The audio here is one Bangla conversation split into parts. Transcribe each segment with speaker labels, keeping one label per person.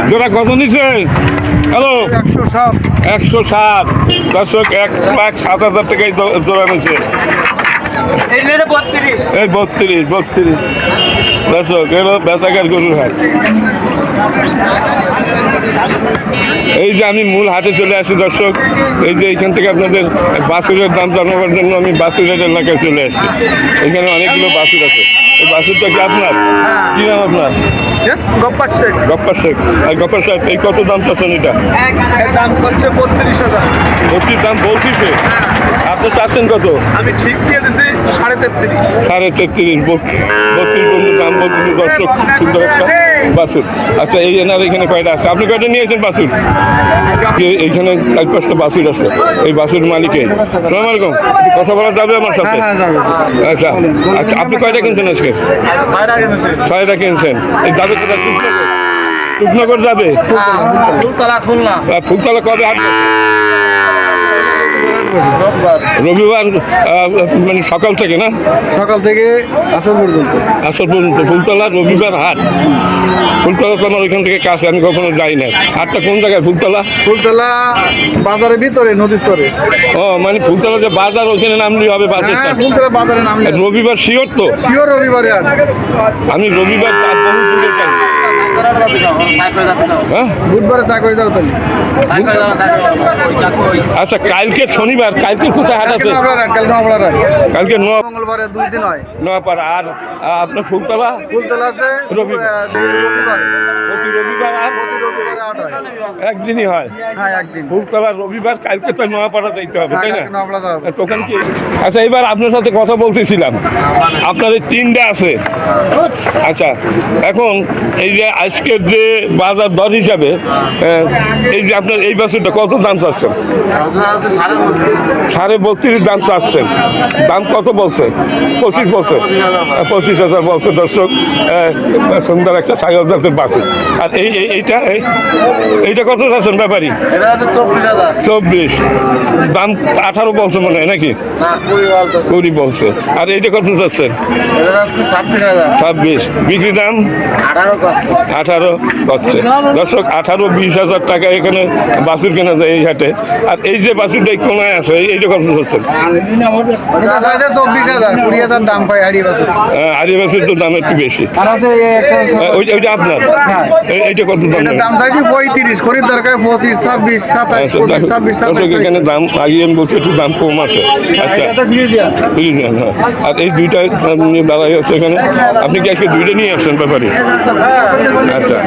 Speaker 1: জোড়া কত নিচ্ছে? হ্যালো, 160। দর্শক 1,07,000 টাকায় জোড়া নিচ্ছে। এই 32। দর্শক এলো বেচাকার গরুর হাট। এই যে আমি মূল হাটে চলে আসি দর্শক। এই যে এইখান থেকে আপনাদের বাছুরের দাম জানাবার জন্য আমি বাছুরের এলাকায় চলে আসছি। এখানে অনেকগুলো বাছুর আছে। এই বাছুরটা কি আপনার? কি নাম আপনার?
Speaker 2: গপ্পার শেখ।
Speaker 1: গপ্পার শেখ। আর গপ্পার শেখ এই কত দাম চাচ্ছেন এটা?
Speaker 2: দাম হচ্ছে 32,000।
Speaker 1: প্রতির দাম বলছিছে, আপনি চাচ্ছেন কত?
Speaker 2: আমি ঠিক দিয়ে দিছি 33.5।
Speaker 1: 33.5 32 পর্যন্ত দাম বলতেছে দর্শক। সুন্দর একটা বাছুর। আচ্ছা, এই এনার এখানে কয়টা আছে? আপনি কয়টা নিয়েছেন বাছুর? এইখানে 4-5টা বাছুর আছে। এই বাছুর মালিকে। সালাম আলাইকুম, কথা বলা যাবে আমার সাথে? আচ্ছা আচ্ছা, আপনি কয়টা কিনছেন আজকে? 6টা কিনছেন। এই যাবে কোথায়? কৃষ্ণনগর যাবে? ফুলতলা কবে হাঁটবে? রবিবার মানে সকাল থেকে না?
Speaker 2: সকাল থেকে আসর পর্যন্ত
Speaker 1: ফুলতলা রবিবার হাট। ফুলতলা তো আমার ওইখান থেকে কাছে, আমি কখনো যাই না। হাটটা কোন জায়গায়?
Speaker 2: ফুলতলা বাজারের ভিতরে, নদীর চরে।
Speaker 1: ও মানে ফুলতলা যে বাজার, ওখানে নামলেই হবে বাজার।
Speaker 2: ফুলতলা বাজারে নামলে
Speaker 1: রবিবার শিওর তো?
Speaker 2: শিওর রবিবারে হাট।
Speaker 1: আমি রবিবার বহু দূরে যাই। হ্যাঁ,
Speaker 2: বুধবারে চাকরি যাও তাহলে।
Speaker 1: আচ্ছা, কালকে শনিবার, কালকে কোথায় হাট আছে? কালকে
Speaker 2: মঙ্গলবারে 2 দিন হয়।
Speaker 1: নোয়াপাড়া। আর আপনার ফুলতলা
Speaker 2: আছে
Speaker 1: রবিবার। প্রতি রবিবার আর
Speaker 2: প্রতি রবিবারে হাট হয়।
Speaker 1: একদিনই হয়?
Speaker 2: হ্যাঁ, একদিন।
Speaker 1: ফুলতলা রবিবার, কালকে তো নোয়াপাড়া যাইতে হবে, তাই না?
Speaker 2: নোয়াপাড়া যাওয়া হবে।
Speaker 1: তখন কি? আচ্ছা, এবার আপনার সাথে কথা বলতেছিলাম, আপনার এই 3টা আছে। আচ্ছা, এখন এই যে আজকের যে বাজার দর হিসাবে এই যে আপনার এই বছরটা কত দাম চাচ্ছেন? 32.5 দাম চাচ্ছেন। দাম কত বলছে? 25 বলছে। 25,000 বলছে দর্শক। সুন্দর একটা ছাগল জাতের বাছুর। আর এইটা কত চাচ্ছেন ব্যাপারী? 24। দাম 18 বলছে মনে হয় নাকি? 20 বলছে। আর এইটা কত চাচ্ছেন? 26। বিক্রি দাম 18 করছে দর্শক। 18-20,000 টাকা এখানে বাছুর কেনা যায় এই হাটে। আর এই যে বাছুরটা কোনায় আছে, এইটা কত চাচ্ছেন?
Speaker 2: 24,000 20,000 দাম পাই আড়ি বাছুর।
Speaker 1: আড়ি বাছুর তো দাম একটু বেশি। ওইটা আপনার? এইটা কত দাম?
Speaker 2: দাম চাইছি 35, খরিদ্দার কাছে 25, 26, 27, 25, 26,
Speaker 1: এখানে দাম আগে আমি বলছি একটু দাম কম আছে। আচ্ছা, ফ্রিজিয়ান। হ্যাঁ। আর এই দুইটা দাঁড়াই আছে এখানে। আপনি কি আজকে দুইটা নিয়ে আসছেন ব্যাপারে? আচ্ছা,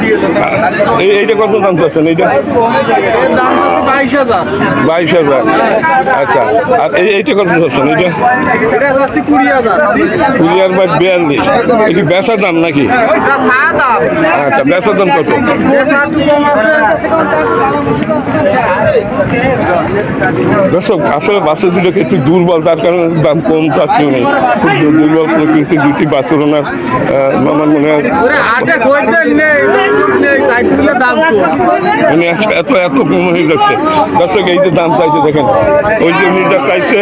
Speaker 1: এইটা কত দাম চাচ্ছেন? এইটা 22,000। আচ্ছা, আর এইটা কত চাচ্ছেন? এইটা 20,000/42। এটি বেচার দাম নাকি? আচ্ছা, বেচার দাম কত? দর্শক, আসলে বাছুর দুটো একটু দুর্বল, তার কারণে দাম কম চাচ্ছি নেই। খুব দুর্বল প্রকৃতি দুটি বাছুর। ওনার আমার মনে হয় এত কম হয়ে যাচ্ছে দর্শক। এই যে দাম চাইছে দেখেন, ওই যে উনি যা চাইছে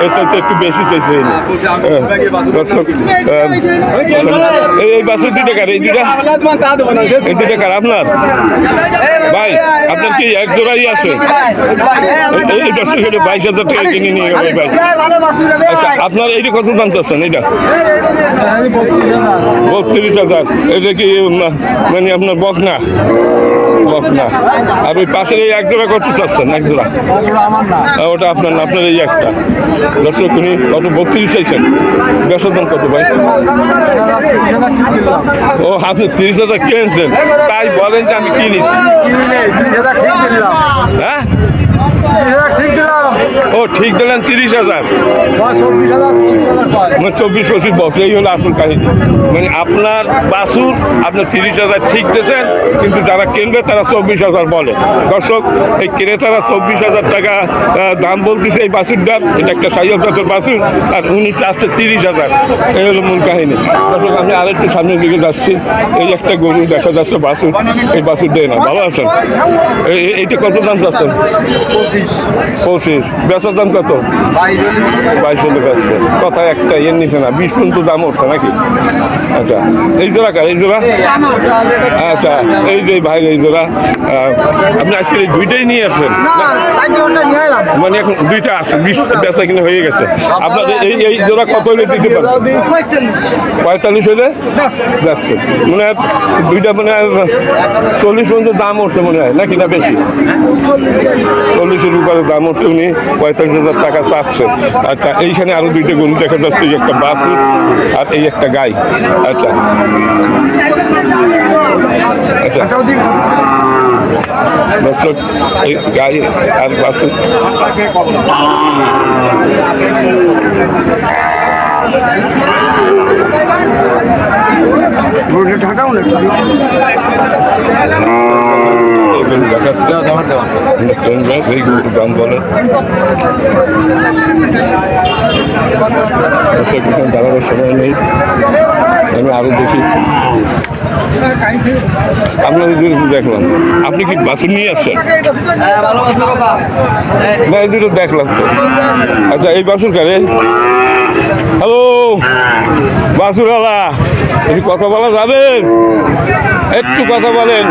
Speaker 1: এর সাথে একটু বেশি চাইছে দর্শক। এই বাছুর 2 টাকার, এই 2 টাকার আপনার ভাই? আপনার কি এক জোড়াই আছে? এই দর্শক 22,000 টাকা কিনে নিয়ে গেল ভাই। আচ্ছা, আপনার এইটা কত দাম চাচ্ছেন? এইটা 32,000। এটা কি মানে আপনার বকনা? আর ওই পাশের এই 1 জোড়া কত চাচ্ছেন? 1 জোড়া ওটা আপনার না? আপনার এই একটা দর্শক উনি কত 32 চাইছেন। বেচার দাম কত ভাই? ও, আপনি 30,000 কিনেছেন? তাই বলেন যে আমি কিনেছি। হ্যাঁ, ও ঠিক দিলেন 30,000। 24-25 বছর, এই হলো আসল কাহিনী। মানে আপনার বাছুর আপনি 30,000 ঠিক দিয়েছেন, কিন্তু যারা কিনবে তারা 24,000 বলে। দর্শক, এই ক্রেতারা 24,000 টাকা দাম বলতেছে এই বাছুরটার। এটা একটা সাইজ জাতের বাছুর, আর উনি চাচ্ছে 30,000। এই হলো মূল কাহিনী। দর্শক, আমি আরেকটু সামনের দিকে যাচ্ছি। এই একটা গরু দেখা যাচ্ছে বাছুর। এই বাছুর দেয় না। ভালো আছেন? এইটা কত দাম চাচ্ছেন? 25। বেচার দাম কত? 22 বেচছে। কথা একটা এর নিচে না, 20 পর্যন্ত দাম উঠছে নাকি? আচ্ছা, এই জোড়া কার? এই জোড়া? আচ্ছা, এই যে ভাই এই জোড়া আপনি আজকে এই দুইটাই নিয়ে আসছেন? মানে এখন দুইটা আছে, 20 বেচা কিনে হয়ে গেছে। আপনাদের এই জোড়া কত হলে দিতে পারবেন? 45 হলে যাচ্ছে মনে হয়। দুইটা মানে 40 পর্যন্ত দাম উঠছে মনে হয় নাকি, না বেশি? 40-এর উপরে দাম উঠছে। উনি 45,000 টাকা চাচ্ছে। আচ্ছা, এইখানে আরো দুইটা গরু দেখা যাচ্ছে, এই একটা বাছুর আর এই একটা গাই। আচ্ছা আচ্ছা, দর্শক এই গাই আর বাছুর
Speaker 2: ঢাকাও না
Speaker 1: এই গরুর দাম বলে দাঁড়াবার সময় নেই, আমি আরো দেখি। আপনাদের দেখলাম, আপনি কি বাছুর নিয়ে আসছেন? না, এই দুটো দেখলাম তো। আচ্ছা, এই বাছুর কারে? হ্যালো বাছুরওয়ালা, একটু কথা বলা যাবেন? একটু কথা বলেন।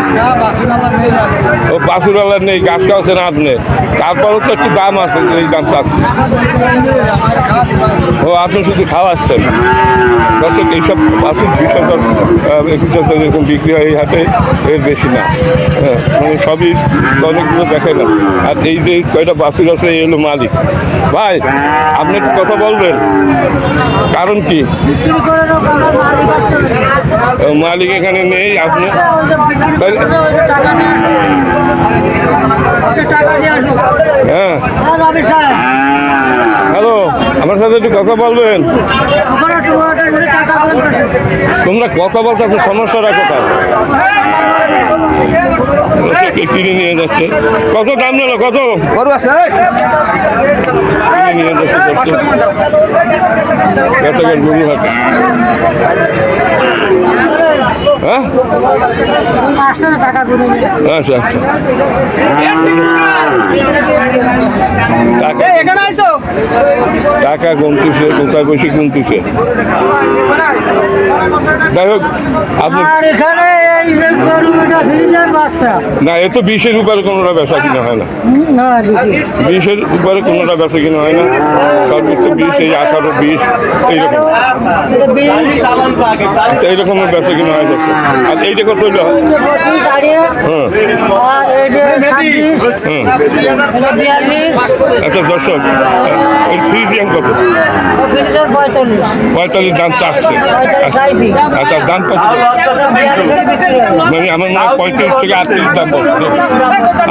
Speaker 1: ও বাছুরওয়ালা নেই, গাছ খাওয়াচ্ছেন আপনি, তারপরও তো একটু দাম আছে, এই দাম চাচ্ছে। ও আপনি শুধু খাওয়াচ্ছেন। দর্শক, এইসব বাছুর 20,000-21,000 এরকম বিক্রি হয় এই হাটে, এর বেশি না। হ্যাঁ, মানে সবই অনেকগুলো দেখায় না। আর এই যে কয়টা বাছুর আছে, এই হলো মালিক। ভাই, আপনি একটু কথা বলবেন, কারণ কি? মালিক এখানে নেই। আপনি হ্যাঁ, হ্যালো, আমার সাথে একটু কথা বলবেন? তোমরা কথা বলতেছো, সমস্যাটা কোথায়? কিনে নিয়ে যাচ্ছে। কত দাম নিল? কত কিনে নিয়ে যাচ্ছে? কত গরু হাটে? হ্যাঁ, আচ্ছা আচ্ছা, টাকা কমতেছে, কোথায় বসে কমতেছে। যাই হোক, আপনি না, এ তো 20-এর উপরে কোনোটা বেচা কিনা হয় না। 20-এর উপরে কোনোটা বেচা কিনা হয় না। সর্বোচ্চ 20, এই 18, 20 এইরকম, এইরকমের বেচা কিনা হয়ে যাচ্ছে। আর এইটা কত হইল? আচ্ছা দর্শক, এই ফ্রিজিয়ান কত? 45 দাম চাচ্ছে। আচ্ছা, দাম কত? মানে আমার মনে হয় 35 থেকে 38 দাম বলছে।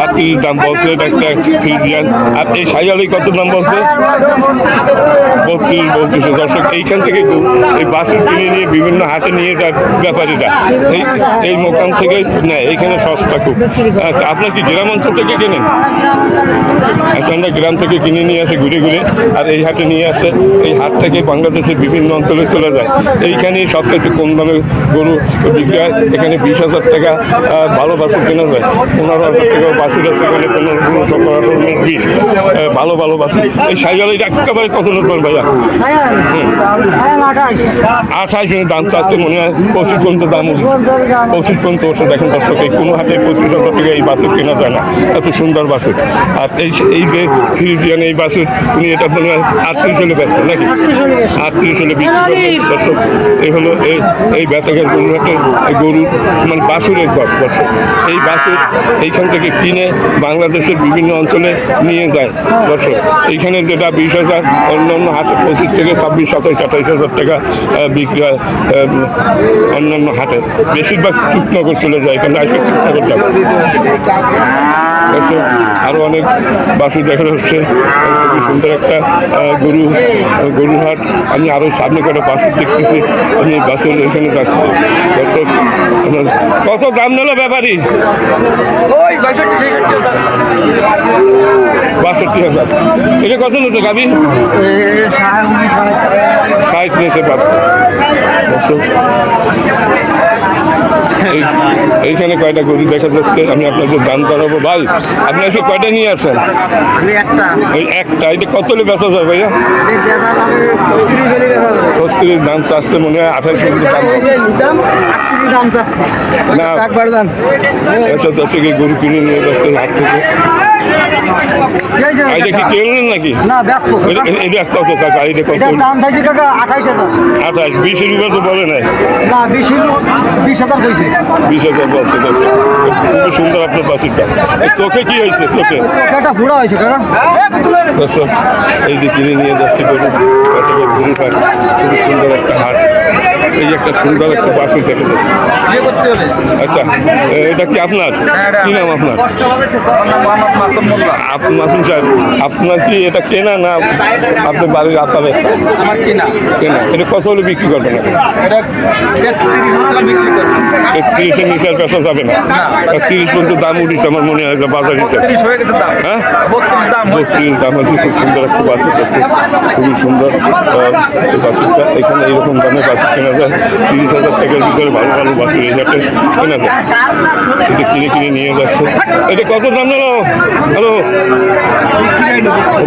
Speaker 1: 38 দাম বলছে এটা একটা ফ্রিজিয়ান। আর এই সাইয়ালি কত দাম বলছে? 32 বলতেছে। দর্শক, এইখান থেকে এই বাছুর কিনে নিয়ে বিভিন্ন হাটে নিয়ে যায় ব্যাপারীরা। এই মোকাম থেকে নেয়, এইখানে সস্তা খুব। আচ্ছা, আপনার কি গ্রাম অঞ্চল থেকে কেনেন? আচ্ছা, আমরা গ্রাম থেকে কিনে নিয়ে আসে ঘুরে ঘুরে, আর এই হাটে নিয়ে আসে। এই হাট থেকে বাংলাদেশের বিভিন্ন অঞ্চলে চলে যায়। এইখানেই সবথেকে কম দামে গরু বিক্রি হয়। এখানে 20,000 টাকা ভালো বাছুর কেনা যায়, 15,000 টাকা বাছুর আছে, এখানে 15-16-18-19-20 ভালো ভালো বাছুর। এই সাইকেল একেবারে কত নতুন ভাইয়া? 28 দাম চাচ্ছে, মনে হয় 25 পর্যন্ত দাম, 25 পর্যন্ত ওষুধ। দেখেন দর্শক, এই কোনো হাটে 25,000 টাকা এই বাছুর কেনা যায় না, এত সুন্দর বাছুর। আর এই যে ফ্রিজিয়ান এই বাছুর, উনি এটা মনে হয় 38 হলে বেচছেন নাকি? 38 হলে বিক্রি করবেন। দর্শক, এই হলো এই বেচাকের গরু হাটে গরু মানে বাছুরের গড়। দর্শক, এই বাছুর এইখান থেকে কিনে বাংলাদেশের বিভিন্ন অঞ্চলে নিয়ে যায়। দর্শক, এইখানে যেটা 20,000, অন্যান্য হাটে 25 থেকে 26, 27, 28,000 টাকা বিক্রি হয় অন্যান্য হাটে। বেশিরভাগ চুকনগর চলে যায়, এখানে আসলে চুকনগর যাবে। আরো অনেক বাছুর দেখা যাচ্ছে। খুবই সুন্দর একটা গরুর হাট। আমি আরো সামনে করে বাছুর দেখতেছি, আমি এই বাছুর এখানে যাচ্ছি। দর্শক, কত দাম নিল ব্যাপারী? 62,000। এটা কত নিচ্ছে গাবি? 60 নিতে পারত। এইখানে কয়টা গরু দেখা যাচ্ছে, আমি আপনাদের দাম করাবো। ভাই আপনার সে কয়টা নিয়ে আসেন?
Speaker 2: আমি একটা
Speaker 1: ওই একটা, এটা কত হলে বেচা যায় ভাইয়া?
Speaker 2: এই বেচা যাবে 36 হলে বেচা যাবে।
Speaker 1: 36 দাম চাচ্ছে মনে হয়, 28 পর্যন্ত দাম হবে।
Speaker 2: নিতাম 38 দাম চাচ্ছি
Speaker 1: না
Speaker 2: একবার দাম
Speaker 1: আচ্ছা, দর্শক এই গরু কিনে নিয়ে যাচ্ছে হাট থেকে। এটা কি কেনেন নাকি?
Speaker 2: না ব্যস্ত
Speaker 1: এটা কত টাকা? এটা কত?
Speaker 2: এটার দাম চাইছে কাকা 28,000।
Speaker 1: 28, 20 রুপা তো বলে নাই।
Speaker 2: না 20,000 কইছে।
Speaker 1: 20,000 বলছে। দর্শক খুব সুন্দর আপনার বাছুরটা। চোখে কি হয়েছে? চোখে
Speaker 2: একটা বুড়া হয়েছে কাকা।
Speaker 1: দর্শক এই যে কিনে নিয়ে যাচ্ছে গরু, গরু পান, খুব সুন্দর একটা হাট। এই যে একটা সুন্দর একটা বাছুর দেখে যাচ্ছে। আচ্ছা এটা কি আপনার? কি নাম আপনার? মাসুম সাহেব, আপনার কি এটা কেনা না আপনার বাড়ির আপারে?
Speaker 3: আমার কিনা
Speaker 1: কেনা। এটা কত হলে বিক্রি করবেন?
Speaker 3: এটা 33 বিক্রি করবে।
Speaker 1: 30-এর নিচে আর বেচা যাবে না। 30 পর্যন্ত দাম উঠিছে আমার মনে হয় বাজার হিসাবে।
Speaker 3: 32 হয়ে গেছে দাম।
Speaker 1: হ্যাঁ
Speaker 3: 32 দাম হয়েছে।
Speaker 1: 32 দাম হচ্ছে। খুব সুন্দর একটা বাছুর আছে, খুবই সুন্দর এই বাছুরটা। এখানে এইরকম দামে বাছুর কেনা যায় 30,000 টাকার ভিতরে। ভালো ভালো বাছুর এই হাটে কেনা যায়। এটা কিনে নিয়ে যাচ্ছে। এটা কত দাম হলো? হ্যালো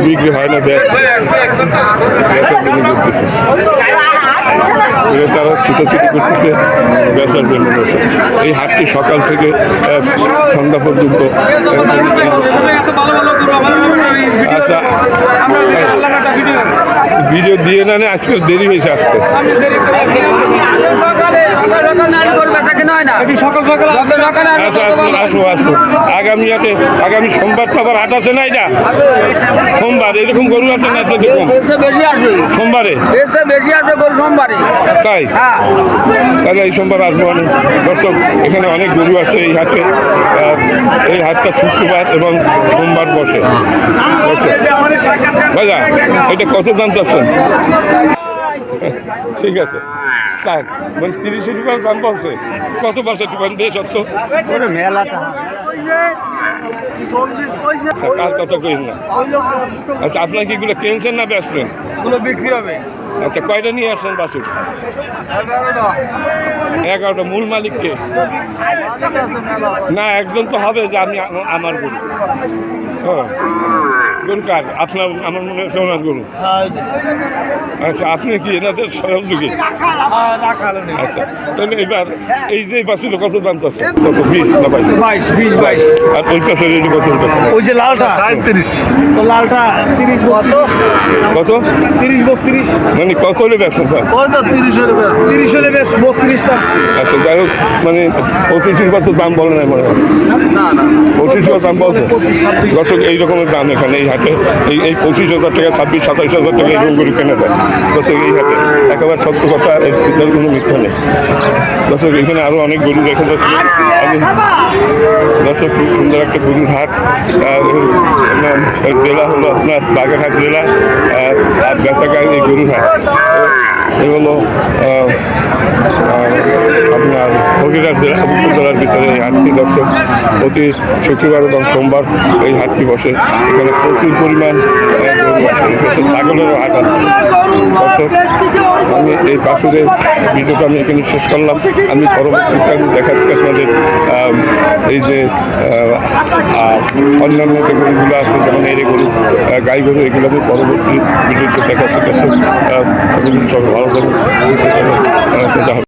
Speaker 1: বিক্রি হয় না, দেখ তারা ছুটোছুটি করতেছে বেচার জন্য। এই হাটটি সকাল থেকে সন্ধ্যা পর্যন্ত। আচ্ছা ভিডিও দিয়ে না আজকে দেরি হয়েছে আসতে। আচ্ছা আসবো আসবো। আগামী সোমবার তো আবার হাট আছে না? এটা সোমবার এরকম গরু আছে না? এরকম
Speaker 3: বেশি আসবে
Speaker 1: সোমবারে
Speaker 3: বেশি আসবে গরু সোমবারে।
Speaker 1: তাই তাহলে এই সোমবার আসবো আমি। দর্শক এখানে অনেক গরু আছে এই হাটে। এই হাটটা শুক্রবার এবং সোমবার বসে। ভাইয়া এটা কত দাম চাচ্ছেন? ঠিক আছে স্যার, মানে 30 রুপিয়ার দাম বলছে। কত বলছে দোকান দিয়ে সত্য?
Speaker 2: মেলাটা
Speaker 1: আর কথা কইন না। আচ্ছা আপনার কি এগুলো কিনছেন না বেচলেন?
Speaker 3: এগুলো বিক্রি হবে।
Speaker 1: আচ্ছা কয়টা নিয়ে আসছেন বাছুর? 11টা। মূল মালিককে? না একজন তো হবে যে আমি আমার গরু। গরু কার? আপনার? আমার মনে হয় সোনার গরু। আচ্ছা আপনি কি এনাদের সহযোগী? আচ্ছা তাহলে এবার এই যে বাছুর কত দাম চাচ্ছে? কত? 20 না 22?
Speaker 3: 22
Speaker 1: আর ওই পাশে রেডি কত?
Speaker 3: ওই যে লালটা 37 তো লালটা 30
Speaker 1: কত?
Speaker 3: 30
Speaker 1: মানে কত হলে বেচছেন স্যার?
Speaker 3: ওই তো 30 হলে বেশ 30 হলে বেশ 32 আসছে।
Speaker 1: আচ্ছা যাই হোক, মানে 25 কত দাম বলে নাই মনে হয়?
Speaker 3: না
Speaker 1: 25 দাম বলছে।
Speaker 3: 26
Speaker 1: দর্শক এই রকমের দাম এখানে এই হাটে। এই 25,000 টাকা, 26-27,000 টাকা এই গরু কেনা যায় দর্শক এই হাটে। একেবারে সত্য কথা, এর ভিতরে কোনো মিথ্যা নেই। দর্শক এখানে আরও অনেক গরু দেখা যাচ্ছে। দর্শক খুব সুন্দর একটা গরুর হাট। জেলা হলো আপনার বাগেরহাট জেলা, আর বেতাকার এই গরুর হাট। এই হলো আপনার ফকিরহাট জেলা, উপজেলার ভিতরে এই হাটটি। দর্শক প্রতি শুক্রবার এবং সোমবার এই হাটটি বসে। এখানে প্রচুর পরিমাণ ছাগলেরও হাট আছে। দর্শক আমি এই বাছুরের ভিডিওটা আমি এখানে শেষ করলাম। আমি পরবর্তীতে আমি দেখাচ্ছি আপনাদের এই যে অন্যান্য যে গরুগুলো আছে, যেমন এর গরু, গাই গরু, এগুলো আমি পরবর্তী ভিডিওতে দেখাচ্ছি। সব ভালো থাকুন।